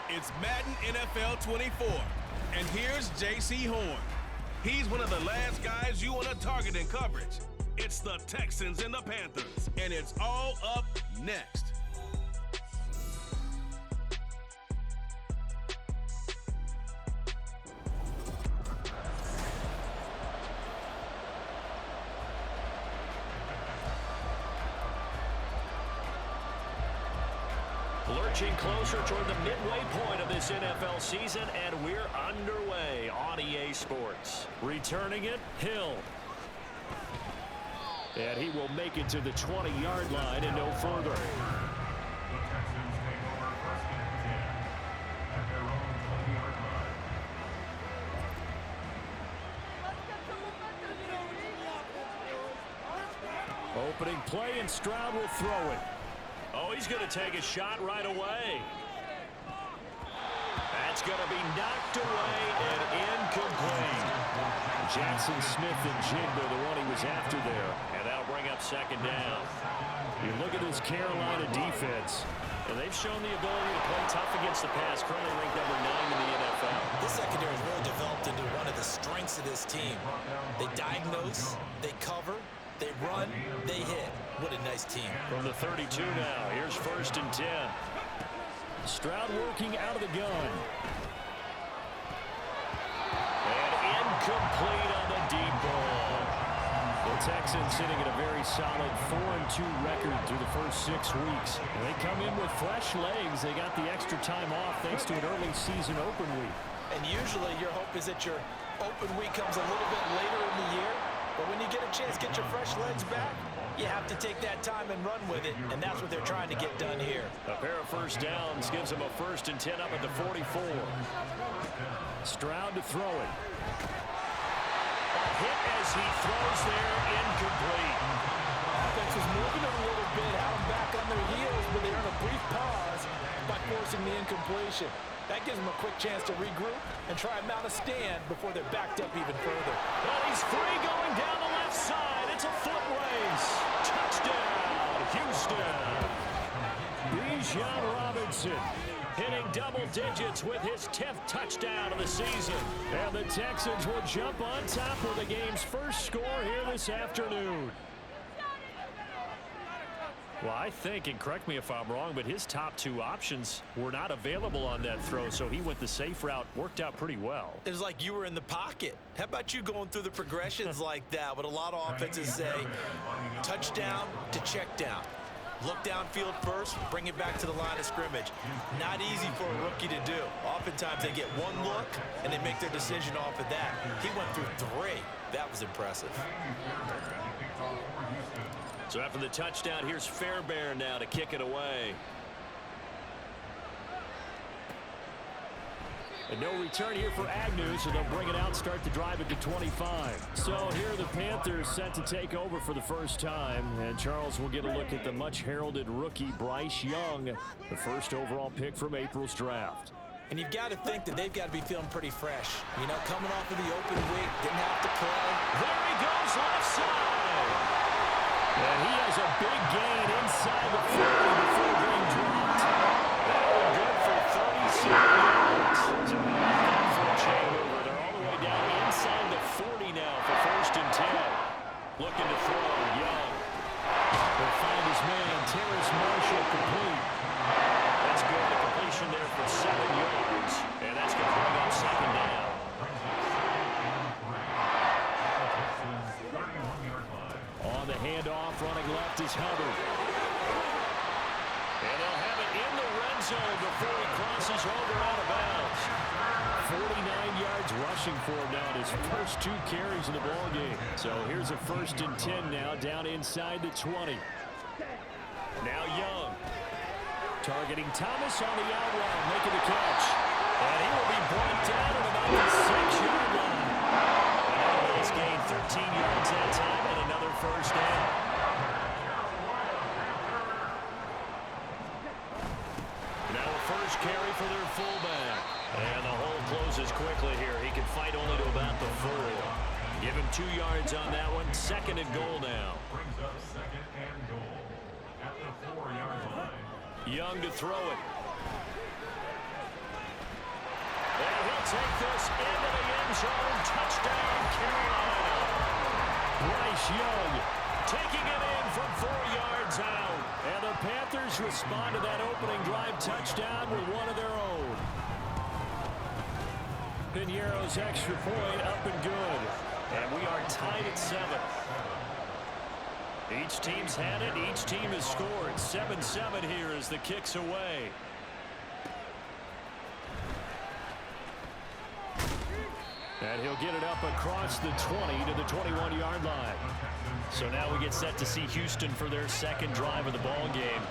It's Madden NFL 24. And here's J.C. Horn. He's one of the last guys you want to target in coverage. It's the Texans and the Panthers. And it's all up next. Lurching closer toward the midway point of this NFL season, and we're underway on EA Sports. Returning it, Hill. And he will make it to the 20-yard line and no further. The Texans take over first and 10 at their own 20-yard line. Opening play, and Stroud will throw it. Oh, he's going to take a shot right away. That's going to be knocked away and incomplete. Jackson Smith and Jigba, the one he was after there. And that'll bring up second down. You look at this Carolina defense, and they've shown the ability to play tough against the pass, currently ranked number 9 in the NFL. This secondary has really developed into one of the strengths of this team. They diagnose, they cover, they run, they hit. What a nice team. From the 32 now, here's first and 10. Stroud working out of the gun. And incomplete on the deep ball. The Texans sitting at a very solid 4-2 record through the first 6 weeks. And they come in with fresh legs. They got the extra time off thanks to an early season open week. And usually your hope is that your open week comes a little bit later in the year. But when you get a chance to get your fresh legs back, you have to take that time and run with it, and that's what they're trying to get done here. A pair of first downs gives them a first and 10 up at the 44. Stroud to throw it. A hit as he throws there, incomplete. Offense was moving a little bit, had them back on their heels, but they earned a brief pause by forcing the incompletion. That gives them a quick chance to regroup and try and mount a stand before they're backed up even further. Well, he's free going down the left side. It's a foot race. Touchdown, Houston. Bijan Robinson hitting double digits with his 10th touchdown of the season. And the Texans will jump on top with the game's first score here this afternoon. Well, I think, and correct me if I'm wrong, but his top 2 options were not available on that throw, so he went the safe route. Worked out pretty well. It was like you were in the pocket. How about you going through the progressions like that? What a lot of offenses say, touchdown to check down. Look downfield first, bring it back to the line of scrimmage. Not easy for a rookie to do. Oftentimes they get one look, and they make their decision off of that. He went through 3. That was impressive. So after the touchdown, here's Fairbairn now to kick it away. And no return here for Agnew, so they'll bring it out, start the drive at the 25. So here are the Panthers set to take over for the first time. And Charles will get a look at the much-heralded rookie Bryce Young, the first overall pick from April's draft. And you've got to think that they've got to be feeling pretty fresh. You know, coming off of the open week, didn't have to play. There he goes, left side. And he has a big gain inside the 40 before being dropped. Good for 37 yards. So for a chain over. They're all the way down inside the 40 now for first and 10. Looking to throw Young. They'll find his man, Terrace Marshall, complete. That's good. The completion there for 7 yards. And that's going to bring up second down. On the handoff, running left is Hubbard. And they'll have it in the red zone before he crosses over out of bounds. 49 yards rushing for him now in his first 2 carries in the ballgame. So here's a first and 10 now down inside the 20. Now Young. Targeting Thomas on the out route, making the catch. And he will be brought down at about the 6-yard line. And he's gained 13 yards that time and another first down. Now a first carry for their fullback. And the hole closes quickly here. He can fight only to about the 4. Give him 2 yards on that one. Second and goal now. Brings up second and goal at the 4-yard line. Young to throw it. take this into the end zone. Touchdown, Carolina. Bryce Young taking it in from 4 yards out. And the Panthers respond to that opening drive touchdown with one of their own. Piñeiro's extra point up and good. And we are tied at 7. Each team's had it. Each team has scored. 7-7 here as the kick's away. And he'll get it up across the 20 to the 21-yard line. So now we get set to see Houston for their second drive of the ball game.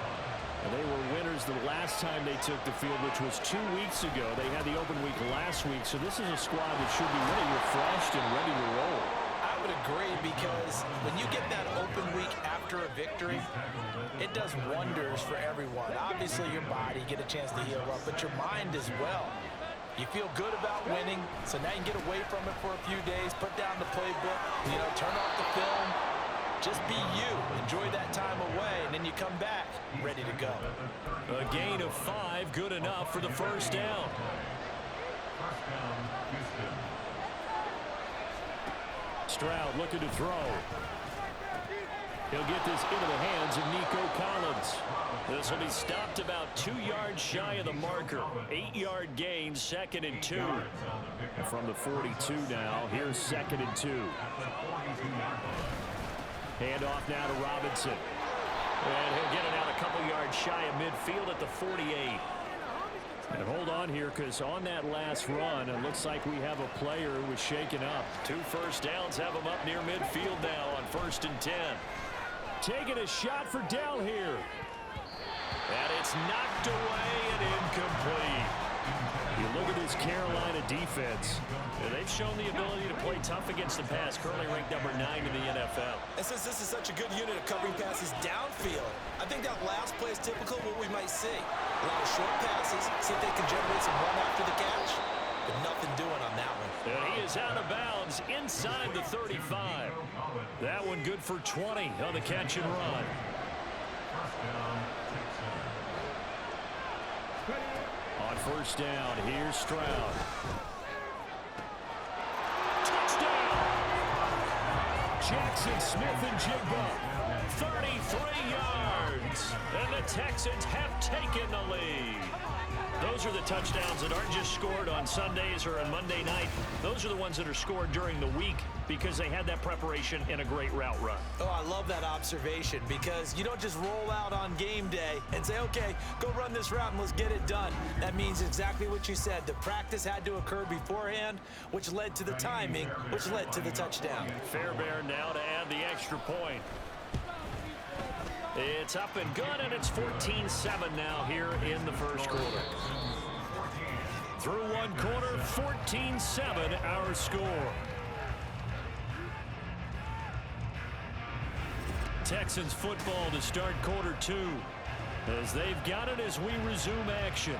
And they were winners the last time they took the field, which was 2 weeks ago. They had the open week last week, so this is a squad that should be really refreshed and ready to roll. I would agree, because when you get that open week after a victory, it does wonders for everyone. Obviously, your body, get a chance to heal up, but your mind as well. You feel good about winning, so now you can get away from it for a few days, put down the playbook, turn off the film. Just be you. Enjoy that time away, and then you come back ready to go. A gain of 5, good enough for the first down. Stroud looking to throw. He'll get this into the hands of Nico Collins. This will be stopped about 2 yards shy of the marker. 8-yard gain, 2nd and 2. From the 42 now, here's 2nd and 2. Handoff now to Robinson. And he'll get it out a couple yards shy of midfield at the 48. And hold on here, because on that last run, it looks like we have a player who was shaken up. 2 first downs have him up near midfield now on 1st and 10. Taking a shot for Dell here. And it's knocked away and incomplete. You look at this Carolina defense. They've shown the ability to play tough against the pass, currently ranked number 9 in the NFL. And since this is such a good unit of covering passes downfield, I think that last play is typical of what we might see. A lot of short passes, see if they can generate some run after the catch, but nothing doing on that one. And he is out of bounds inside the 35. That one good for 20 on the catch and run. On 1st down, here's Stroud. Touchdown! Jackson Smith and Jigba. 33 yards. And the Texans have taken the lead. Those are the touchdowns that aren't just scored on Sundays or on Monday night. Those are the ones that are scored during the week because they had that preparation and a great route run. Oh, I love that observation, because you don't just roll out on game day and say, okay, go run this route and let's get it done. That means exactly what you said. The practice had to occur beforehand, which led to the timing, which led to the touchdown. Fairbairn now to add the extra point. It's up and good, and it's 14-7 now here in the first quarter. Through one quarter, 14-7 our score. Texans football to start quarter 2, as they've got it as we resume action.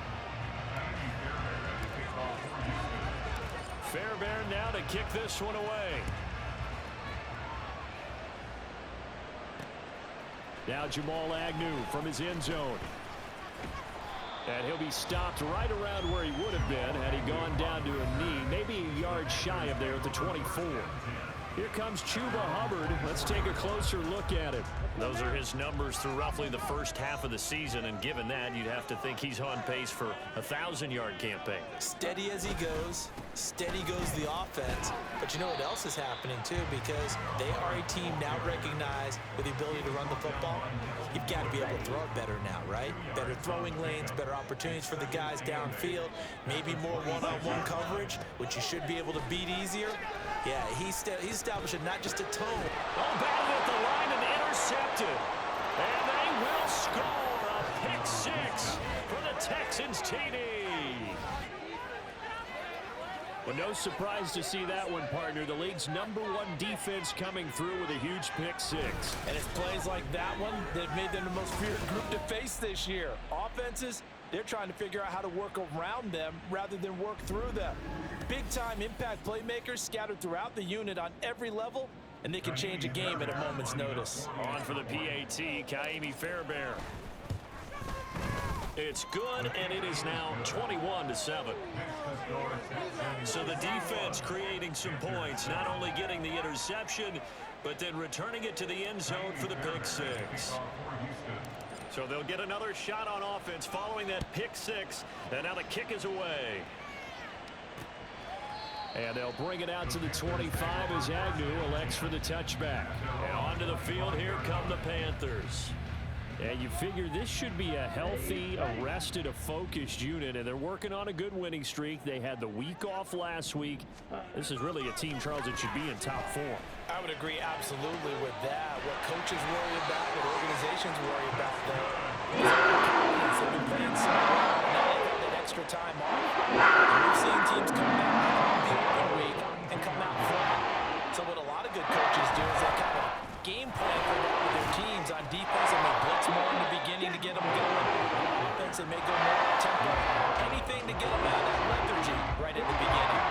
Fairbairn now to kick this one away. Now Jamal Agnew from his end zone. And he'll be stopped right around where he would have been had he gone down to a knee, maybe a yard shy of there at the 24. Here comes Chuba Hubbard. Let's take a closer look at it. Those are his numbers through roughly the first half of the season, and given that, you'd have to think he's on pace for a 1,000-yard campaign. Steady as he goes, steady goes the offense. But you know what else is happening, too, because they are a team now recognized with the ability to run the football. You've got to be able to throw it better now, right? Better throwing lanes, better opportunities for the guys downfield, maybe more one-on-one coverage, which you should be able to beat easier. Yeah, he's establishing not just a tone. Oh, batted at the line and intercepted. And they will score a pick 6 for the Texans TD. Well, no surprise to see that one, partner. The league's #1 defense coming through with a huge pick 6. And it's plays like that one that made them the most feared group to face this year. Offenses, they're trying to figure out how to work around them rather than work through them. Big-time impact playmakers scattered throughout the unit on every level, and they can change a game at a moment's notice. On for the PAT, Kaimi Fairbairn. It's good, and it is now 21-7. So the defense creating some points, not only getting the interception, but then returning it to the end zone for the pick six. So they'll get another shot on offense following that pick six, and now the kick is away. And they'll bring it out to the 25 as Agnew elects for the touchback. And onto the field, here come the Panthers. And you figure this should be a healthy, arrested, a focused unit, and they're working on a good winning streak. They had the week off last week. This is really a team, Charles, that should be in top form. I would agree absolutely with that. What coaches worry about, what organizations worry about, though, they've been playing so well. Now they've had that extra time off. And we've seen teams come back on the open week and come out flat. So what a lot of good coaches do is they kind of game plan for that with their teams. On defense, they may blitz more in the beginning to get them going. On offense, they may go more tempo. Anything to get them out of that lethargy right at the beginning.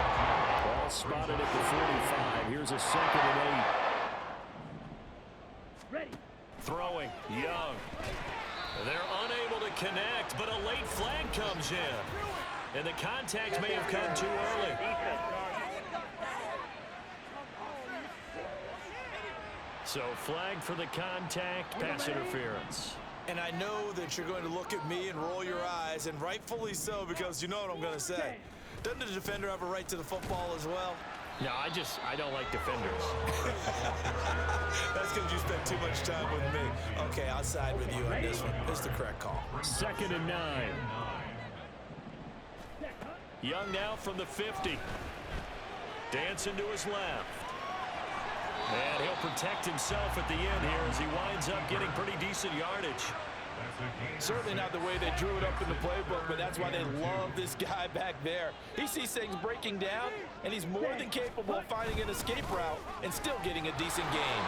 Ball spotted at the 45. Here's a 2nd and 8. Ready. Throwing. Young. They're unable to connect, but a late flag comes in. And the contact may have come too early. So flag for the contact, pass interference. And I know that you're going to look at me and roll your eyes, and rightfully so, because you know what I'm going to say. Doesn't the defender have a right to the football as well? No, I don't like defenders. That's because you spent too much time with me. Okay, I'll side with you on this one. It's the correct call. 2nd and 9. Young now from the 50. Dancing to his left. And he'll protect himself at the end here as he winds up getting pretty decent yardage. Certainly not the way they drew it up in the playbook, but that's why they love this guy back there. He sees things breaking down, and he's more than capable of finding an escape route and still getting a decent gain.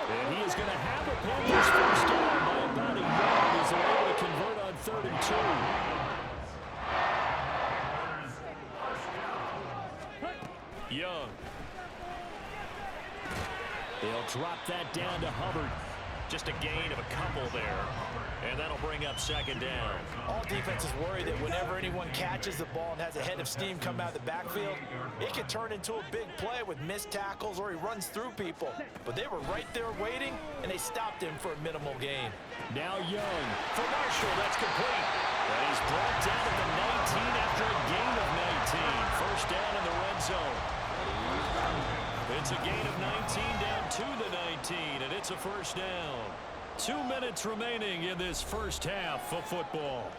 And he is going to have a Panthers first down by about a yard as they're able to convert on 3rd and 2. Young. They'll drop that down to Hubbard. Just a gain of a couple there. And that'll bring up 2nd down. All defenses worry that whenever anyone catches the ball and has a head of steam come out of the backfield, it can turn into a big play with missed tackles or he runs through people. But they were right there waiting, and they stopped him for a minimal gain. Now Young. For Marshall, that's complete. And he's brought down at the 19 after a gain of 19. First down in the red zone. It's a gain of 19 down to the 19, and it's a first down. 2 minutes remaining in this first half of football.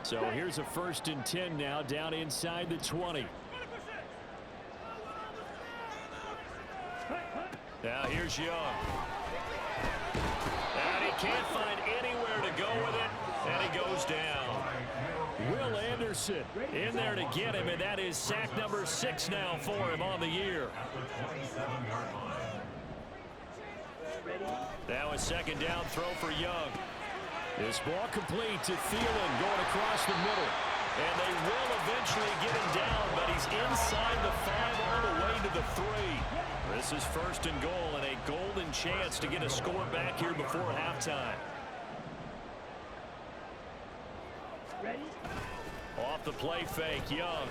So here's a 1st and 10 now down inside the 20. Now here's Young. And he can't find anywhere to go with it, and he goes down. Will Anderson in there to get him, and that is sack number 6 now for him on the year. Now a 2nd down throw for Young. This ball complete to Thielen going across the middle. And they will eventually get him down, but he's inside the 5 all the way to the 3. This is 1st and goal, and a golden chance to get a score back here before halftime. Off the play fake, Young.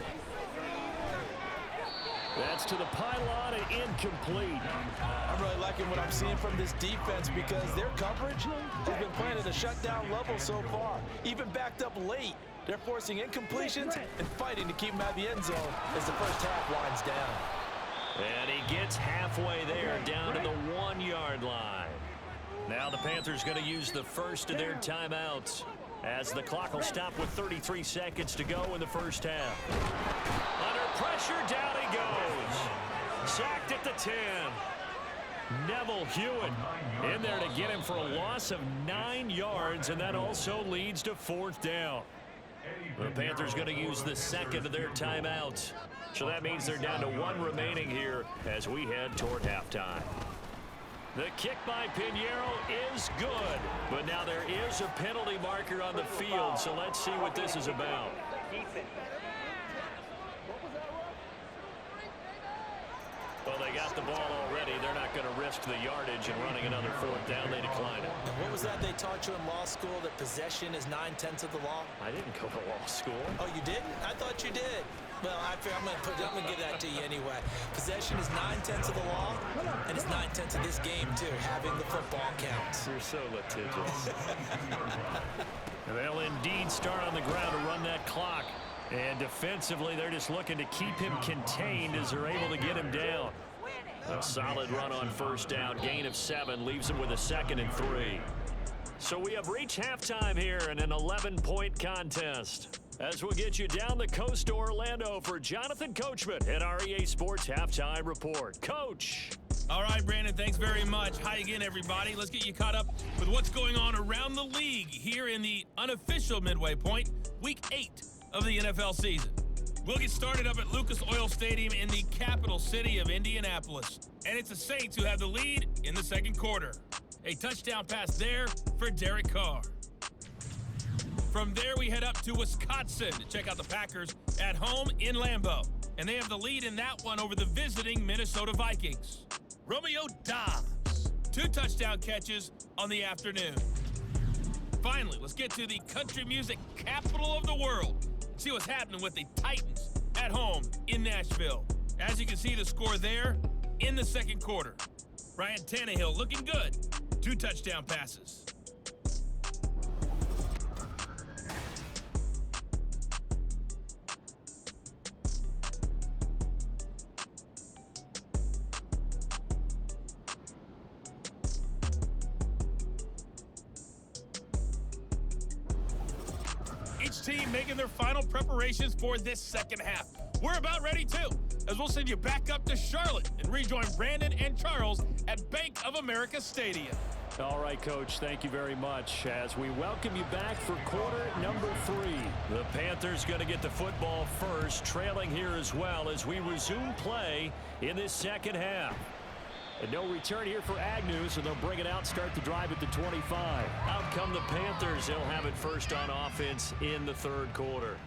That's to the pylon and incomplete. I'm really liking what I'm seeing from this defense because their coverage has been playing at a shutdown level so far. Even backed up late, they're forcing incompletions and fighting to keep them out of the end zone as the first half winds down. And he gets halfway there, down to the 1-yard line. Now the Panthers going to use the first of their timeouts, as the clock will stop with 33 seconds to go in the first half. Under pressure, down he goes. Sacked at the 10. Neville Hewitt in there to get him for a loss of 9 yards, and that also leads to 4th down. The Panthers going to use the second of their timeouts. So that means they're down to 1 remaining here as we head toward halftime. The kick by Pinheiro is good, but now there is a penalty marker on the field, so let's see what this is about. Well, they got the ball already. They're not going to risk the yardage and running another fourth down. They decline it. And what was that they taught you in law school, that possession is 9/10 of the law? I didn't go to law school. Oh, you didn't? I thought you did. Well, I'm going to give that to you anyway. Possession is 9/10 of the law, and it's 9/10 of this game, too, having the football counts. You're so litigious. They'll indeed start on the ground to run that clock. And defensively, they're just looking to keep him contained as they're able to get him down. A solid run on first down. Gain of 7 leaves him with a 2nd and 3. So we have reached halftime here in an 11-point contest. As we'll get you down the coast to Orlando for Jonathan Coachman at our EA Sports Halftime Report. Coach. All right, Brandon, thanks very much. Hi again, everybody. Let's get you caught up with what's going on around the league here in the unofficial midway point, Week 8 of the NFL season. We'll get started up at Lucas Oil Stadium in the capital city of Indianapolis. And it's the Saints who have the lead in the second quarter. A touchdown pass there for Derek Carr. From there, we head up to Wisconsin to check out the Packers at home in Lambeau. And they have the lead in that one over the visiting Minnesota Vikings. Romeo Dobbs, 2 touchdown catches on the afternoon. Finally, let's get to the country music capital of the world. See what's happening with the Titans at home in Nashville. As you can see, the score there in the second quarter. Ryan Tannehill looking good. 2 touchdown passes. Each team making their final preparations for this second half. We're about ready too, as we'll send you back up to Charlotte and rejoin Brandon and Charles at Bank of America Stadium. All right, Coach, thank you very much as we welcome you back for quarter number 3. The Panthers going to get the football first, trailing here as well as we resume play in this second half. And no return here for Agnew, so they'll bring it out, start the drive at the 25. Out come the Panthers. They'll have it first on offense in the third quarter.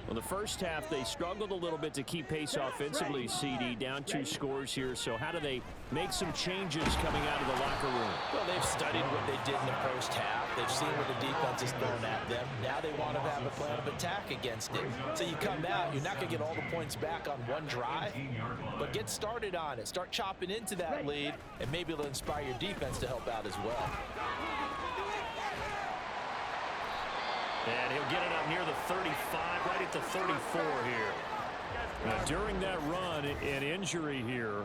Well, the first half, they struggled a little bit to keep pace offensively, CD, down 2 scores here. So how do they make some changes coming out of the locker room? Well, they've studied what they did in the first half. They've seen what the defense is throwing at them. Now they want to have a plan of attack against it. So you come out, you're not going to get all the points back on one drive, but get started on it. Start chopping into that lead, and maybe it'll inspire your defense to help out as well. And he'll get it up near the 35, right at the 34 here. Now, during that run, an injury here.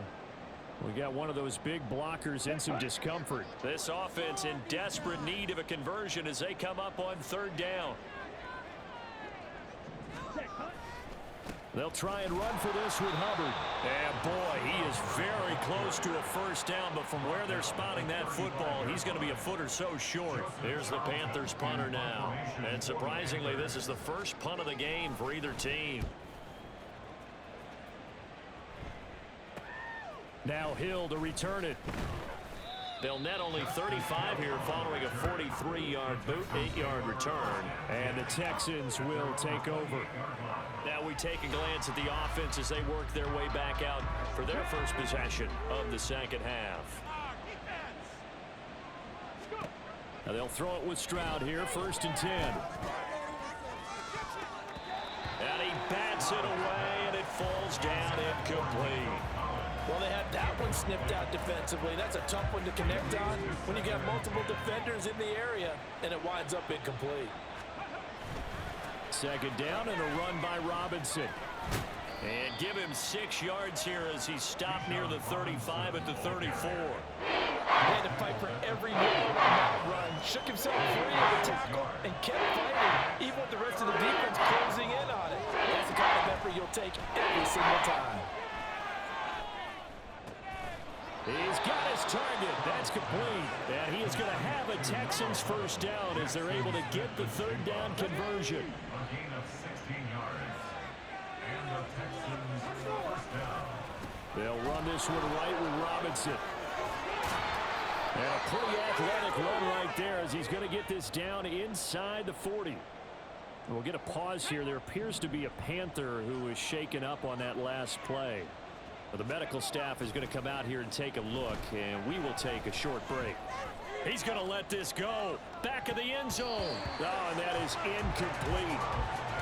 We got one of those big blockers in some discomfort. This offense in desperate need of a conversion as they come up on third down. They'll try and run for this with Hubbard. And boy, he is very close to a first down, but from where they're spotting that football, he's going to be a foot or so short. Here's the Panthers punter now. And surprisingly, this is the first punt of the game for either team. Now Hill to return it. They'll net only 35 here following a 43-yard boot, 8-yard return. And the Texans will take over. Now we take a glance at the offense as they work their way back out for their first possession of the second half. Now they'll throw it with Stroud here, 1st and 10. And he bats it away, and it falls down incomplete. Well, they had that one snipped out defensively. That's a tough one to connect on when you got multiple defenders in the area, and it winds up incomplete. Second down and a run by Robinson. And give him 6 yards here as he stopped near the 35 at the 34. He had to fight for every yard on that run. Shook himself free of the tackle and kept fighting, even with the rest of the defense closing in on it. That's the kind of effort you'll take every single time. He's got his target. That's complete. And he is going to have a Texans first down as they're able to get the third down conversion. A gain of 16 yards. And the Texans first down. They'll run this one right with Robinson. And a pretty athletic run right there as he's going to get this down inside the 40. We'll get a pause here. There appears to be a Panther who was shaken up on that last play. Well, the medical staff is going to come out here and take a look, and we will take a short break. He's going to let this go. Back of the end zone. Oh, and that is incomplete.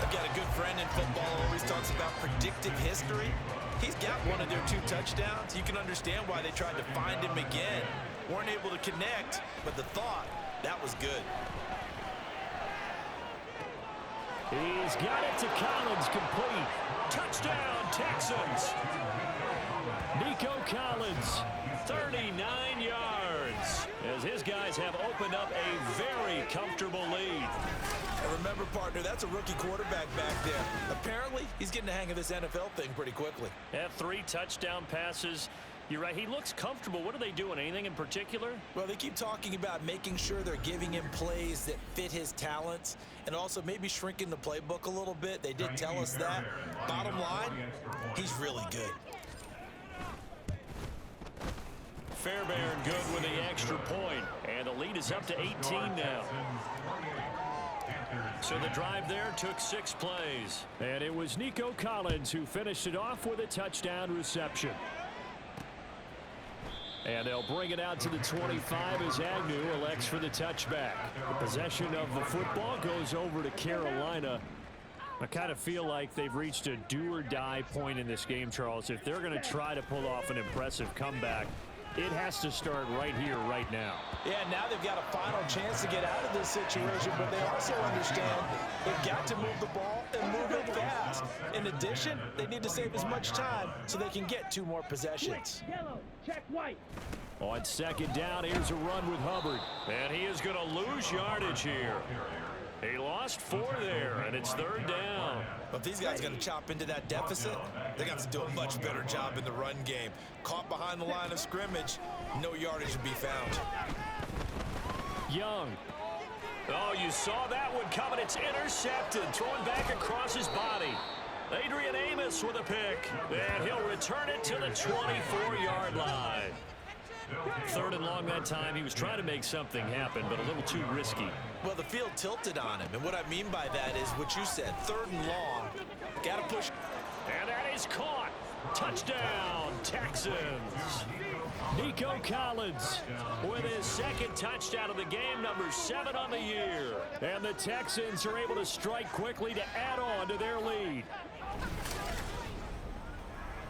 I've got a good friend in football who always talks about predictive history. He's got one of their 2 touchdowns. You can understand why they tried to find him again. Weren't able to connect, but the thought, that was good. He's got it to Collins, complete. Touchdown, Texans. Nico Collins, 39 yards, as his guys have opened up a very comfortable lead. And remember, partner, that's a rookie quarterback back there. Apparently, he's getting the hang of this NFL thing pretty quickly. Have 3 touchdown passes. You're right, he looks comfortable. What are they doing? Anything in particular? Well, they keep talking about making sure they're giving him plays that fit his talents and also maybe shrinking the playbook a little bit. They did tell us that. Bottom line, he's really good. Fairbairn good with the extra point, and the lead is up to 18 now. So the drive there took 6 plays. And it was Nico Collins who finished it off with a touchdown reception. And they'll bring it out to the 25 as Agnew elects for the touchback. The possession of the football goes over to Carolina. I kind of feel like they've reached a do-or-die point in this game, Charles. If they're going to try to pull off an impressive comeback, it has to start right here, right now. Yeah, now they've got a final chance to get out of this situation, but they also understand they've got to move the ball and move it fast. In addition, they need to save as much time so they can get 2 more possessions. Yellow, check white. On second down, here's a run with Hubbard. And he is going to lose yardage here. He lost 4 there, and it's 3rd down. But if these guys are going to chop into that deficit, they're going to have to do a much better job in the run game. Caught behind the line of scrimmage, no yardage to be found. Young. Oh, you saw that one coming. It's intercepted. Throwing back across his body. Adrian Amos with a pick. And he'll return it to the 24-yard line. 3rd and long that time. He was trying to make something happen, but a little too risky. Well, the field tilted on him, and what I mean by that is what you said, 3rd and long. Got to push. And that is caught. Touchdown, Texans. Nico Collins with his 2nd touchdown of the game, number 7 on the year. And the Texans are able to strike quickly to add on to their lead.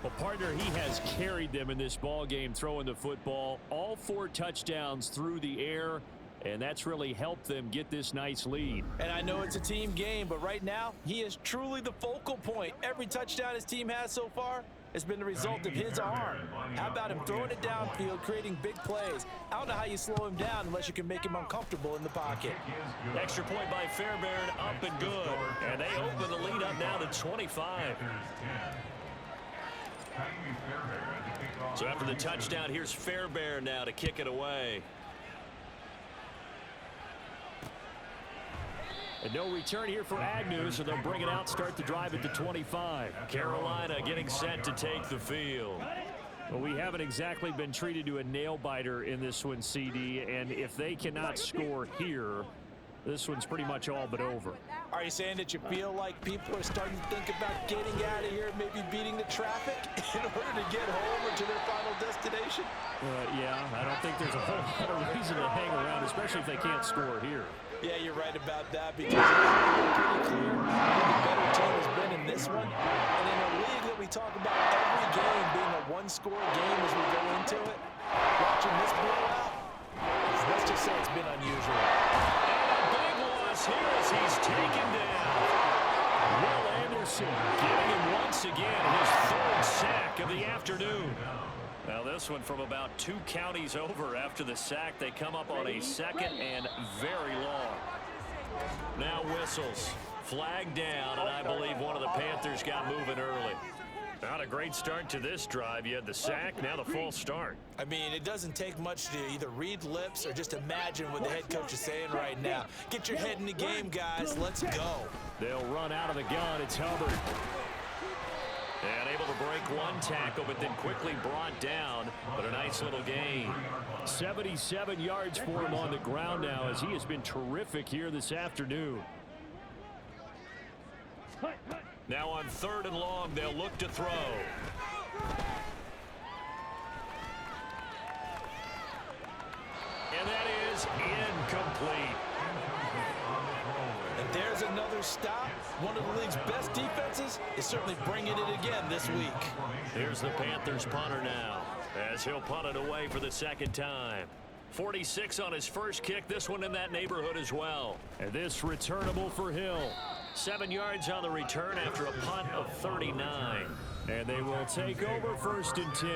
Well, partner, he has carried them in this ball game throwing the football. All 4 touchdowns through the air, and that's really helped them get this nice lead. And I know it's a team game, but right now, he is truly the focal point. Every touchdown his team has so far has been the result of his arm. How about him throwing it downfield, creating big plays? I don't know how you slow him down unless you can make him uncomfortable in the pocket. Extra point by Fairbairn, up and good. And they open the lead up now to 25. So after the touchdown, here's Fairbairn now to kick it away. And no return here for Agnew, so they'll bring it out, start the drive at the 25. Carolina getting set to take the field. Well, we haven't exactly been treated to a nail-biter in this one, CD, and if they cannot score here, this one's pretty much all but over. Are you saying that you feel like people are starting to think about getting out of here, maybe beating the traffic in order to get home or to their final destination? Yeah, I don't think there's a whole lot of reason to hang around, especially if they can't score here. Yeah, you're right about that because it's pretty clear who the better team has been in this one. And in a league that we talk about every game being a one-score game as we go into it, watching this blowout, let's just say it's been unusual. And a big loss here as he's taken down. Will Anderson getting him once again his 3rd sack of the afternoon. Now this one from about 2 counties over after the sack. They come up on a 2nd and very long. Now whistles. Flag down, and I believe one of the Panthers got moving early. Not a great start to this drive. You had the sack, now the full start. I mean, it doesn't take much to either read lips or just imagine what the head coach is saying right now. Get your head in the game, guys. Let's go. They'll run out of the gun. It's Hubbard. And able to break 1 tackle, but then quickly brought down. But a nice little gain. 77 yards for him on the ground now as he has been terrific here this afternoon. Now on 3rd and long, they'll look to throw. is incomplete. And there's another stop. One of the league's best defenses is certainly bringing it again this week. Here's the Panthers punter now, as he'll punt it away for the second time. 46 on his first kick, this one in that neighborhood as well. And this returnable for Hill. 7 yards on the return after a punt of 39. And they will take over 1st and 10.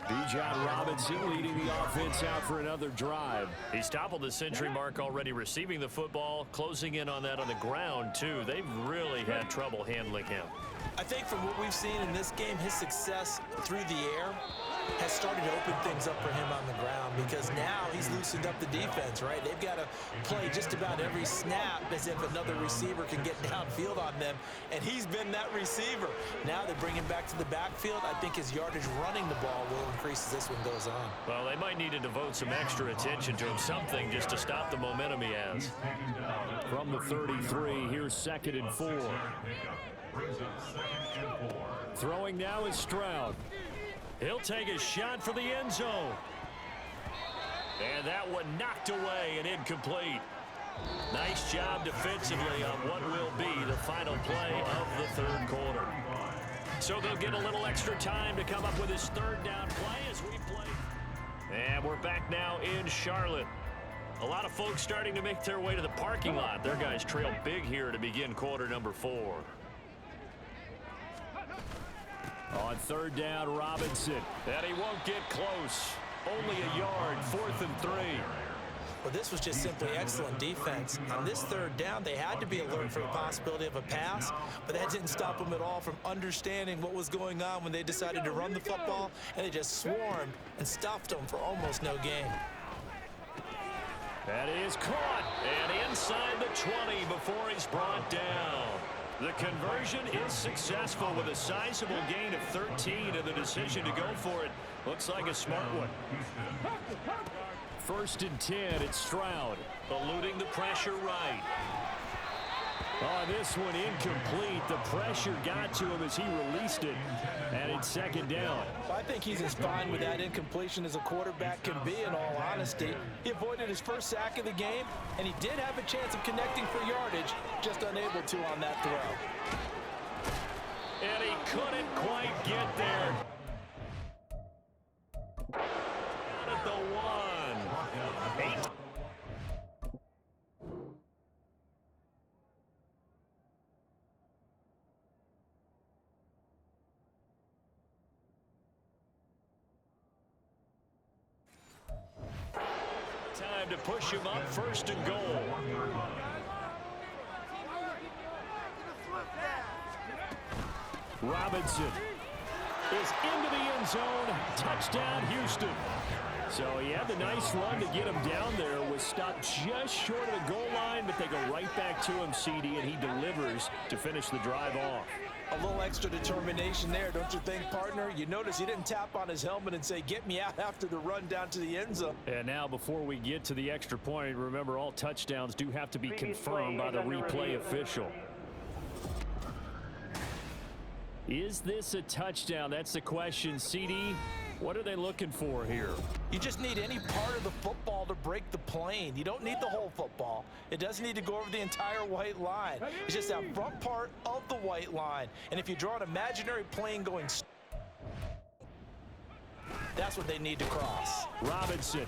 Bijan Robinson leading the offense out for another drive. He's toppled the century mark already receiving the football, closing in on that on the ground, too. They've really had trouble handling him. I think from what we've seen in this game, his success through the air has started to open things up for him on the ground, because now he's loosened up the defense, right? They've got to play just about every snap as if another receiver can get downfield on them, and he's been that receiver. Now they bring him back to the backfield. I think his yardage running the ball will increase as this one goes on. Well, they might need to devote some extra attention to him, something just to stop the momentum he has. From the 33, here's 2nd and 4. Throwing now is Stroud. He'll take a shot for the end zone. And that one knocked away and incomplete. Nice job defensively on what will be the final play of the 3rd quarter. So they'll get a little extra time to come up with his 3rd down play as we play. And we're back now in Charlotte. A lot of folks starting to make their way to the parking lot. Their guys trail big here to begin quarter number 4. On 3rd down, Robinson. And he won't get close. Only a yard, 4th and 3. Well, this was just simply excellent defense. On this 3rd down, they had to be alert for the possibility of a pass, but that didn't stop them at all from understanding what was going on when they decided to run the football, and they just swarmed and stuffed them for almost no gain. That is caught, and inside the 20 before he's brought down. The conversion is successful with a sizable gain of 13, and the decision to go for it looks like a smart one. 1st and 10, it's Stroud. Eluding the pressure right. On this one, incomplete. The pressure got to him as he released it, and it's 2nd down. Well, I think he's as fine with that incompletion as a quarterback can be, in all honesty. He avoided his first sack of the game, and he did have a chance of connecting for yardage, just unable to on that throw. And he couldn't quite get there. Out at the 1. 8. Time to push him up, 1st and goal. Robinson is into the end zone. Touchdown, Houston. So he had the nice run to get him down there. Was stopped just short of the goal line, but they go right back to him, CD, and he delivers to finish the drive off. A little extra determination there, don't you think, partner? You notice he didn't tap on his helmet and say, "Get me out," after the run down to the end zone. And now, before we get to the extra point, remember all touchdowns do have to be confirmed by the replay official. Is this a touchdown? That's the question. CD, what are they looking for here? You just need any part of the football to break the plane. You don't need the whole football. It doesn't need to go over the entire white line. It's just that front part of the white line. And if you draw an imaginary plane going, that's what they need to cross. Robinson.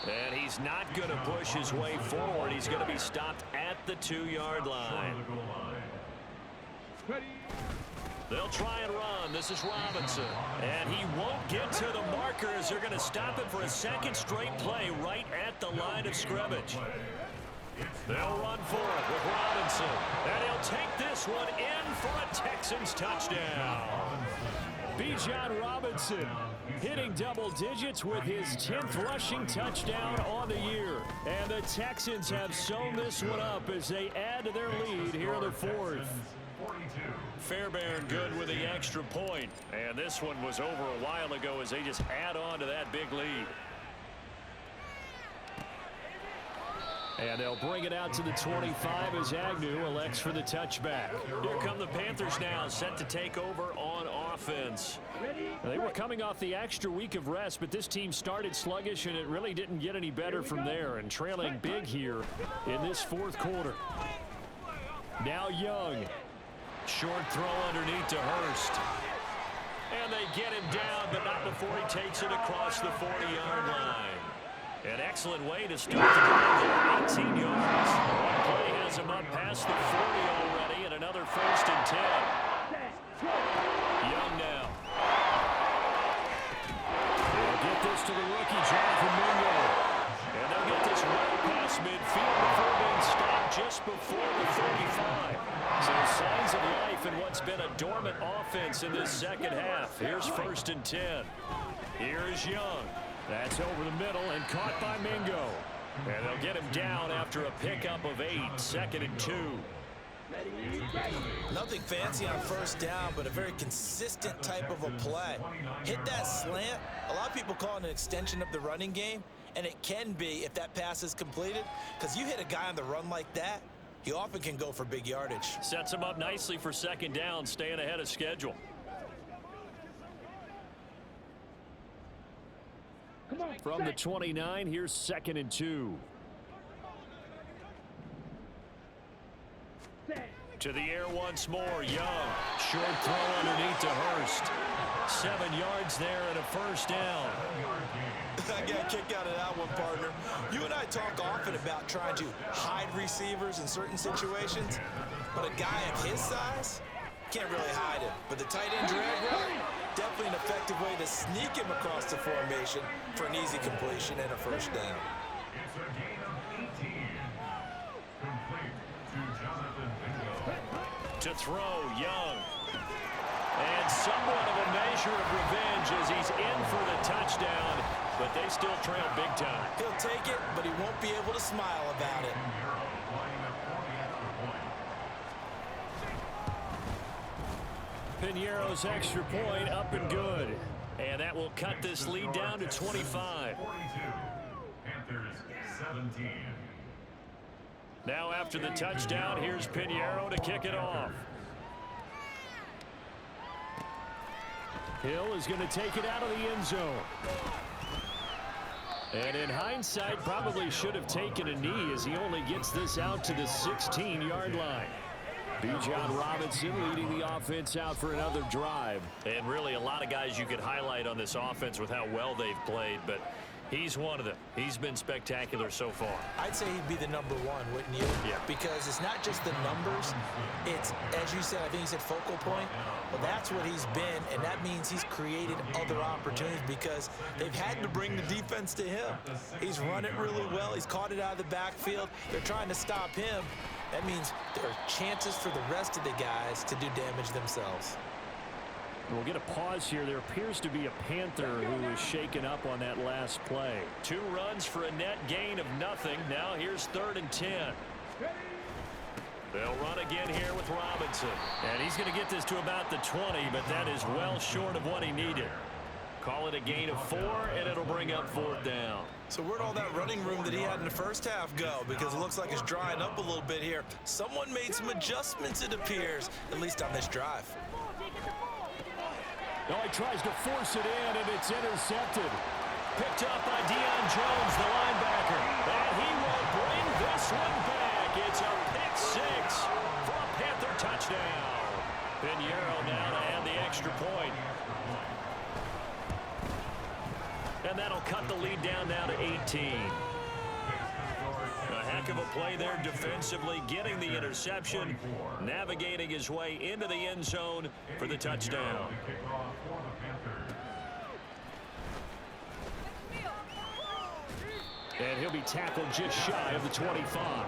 And he's not going to push his way forward. He's going to be stopped at the 2-yard line. They'll try and run. This is Robinson. And he won't get to the marker as they're going to stop it for a second straight play right at the line of scrimmage. They'll run for it with Robinson. And he'll take this one in for a Texans touchdown. Bijan Robinson hitting double digits with his 10th rushing touchdown on the year. And the Texans have sewn this one up as they add to their lead here in the 4th. Fairbairn good with the extra point. And this one was over a while ago as they just add on to that big lead. And they'll bring it out to the 25 as Agnew elects for the touchback. Here come the Panthers now, set to take over on offense. They were coming off the extra week of rest, but this team started sluggish, and it really didn't get any better from there, and trailing big here in this fourth quarter. Now Young. Short throw underneath to Hurst. And they get him down, but not before he takes it across the 40-yard line. An excellent way to start the drive there, 18 yards. One play has him up past the 40 already, and another 1st and 10. Young now. They'll get this to the rookie, Jonathan Mingo. And they'll get this right past midfield before being stopped just before the 35. So signs of life in what's been a dormant offense in this second half. Here's 1st and 10. Here is Young. That's over the middle and caught by Mingo. And they'll get him down after a pickup of 8, 2nd and 2. Nothing fancy on 1st down, but a very consistent type of a play. Hit that slant. A lot of people call it an extension of the running game, and it can be if that pass is completed, because you hit a guy on the run like that, he often can go for big yardage. Sets him up nicely for 2nd down, staying ahead of schedule. From the 29, here's 2nd and 2. To the air once more, Young. Short throw underneath to Hurst. 7 yards there and a 1st down. I got a kick out of that one, partner. You and I talk often about trying to hide receivers in certain situations, but a guy of his size can't really hide him. But the tight end drag route, definitely an effective way to sneak him across the formation for an easy completion and a 1st down. It's a gain of 18. Complete to Jonathan Mingo. To throw, Young. And somewhat of a measure of revenge as he's in for the touchdown, but they still trail big time. He'll take it, but he won't be able to smile about it. Piñeiro's extra point up and good. And that will cut this lead down to 25. 42. Panthers 17. Now after the touchdown, here's Piñeiro to kick it off. Hill is going to take it out of the end zone. And in hindsight, probably should have taken a knee as he only gets this out to the 16-yard line. Bijan Robinson leading the offense out for another drive. And really a lot of guys you could highlight on this offense with how well they've played, but he's one of them. He's been spectacular so far. I'd say he'd be the number one, wouldn't you? Yeah. Because it's not just the numbers. It's, as you said, I think you said focal point. Well, that's what he's been, and that means he's created other opportunities because they've had to bring the defense to him. He's run it really well. He's caught it out of the backfield. They're trying to stop him. That means there are chances for the rest of the guys to do damage themselves. We'll get a pause here. There appears to be a Panther who is shaken up on that last play. 2 runs for a net gain of nothing. Now here's 3rd and 10. They'll run again here with Robinson. And he's going to get this to about the 20, but that is well short of what he needed. Call it a gain of 4, and it'll bring up 4th down. So where'd all that running room that he had in the first half go? Because it looks like it's drying up a little bit here. Someone made some adjustments, it appears, at least on this drive. Oh, he tries to force it in, and it's intercepted. Picked up by Deion Jones, the linebacker. And he will bring this one back. It's a pick 6 for a Panther touchdown. Piñeiro now to add the extra point. And that'll cut the lead down now to 18. A heck of a play there defensively, getting the interception, navigating his way into the end zone for the touchdown. And he'll be tackled just shy of the 25.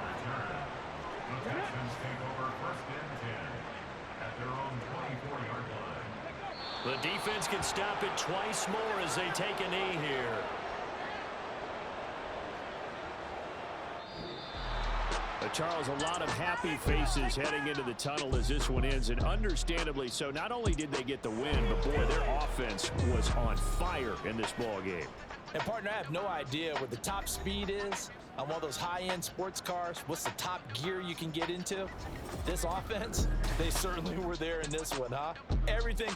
The Texans take over 1st and 10 at their own 24-yard line. The defense can stop it twice more as they take a knee here. Charles, a lot of happy faces heading into the tunnel as this one ends, and understandably so. Not only did they get the win, but boy, their offense was on fire in this ball game. And partner, I have no idea what the top speed is, on one of those high-end sports cars, what's the top gear you can get into? This offense, they certainly were there in this one, huh? Everything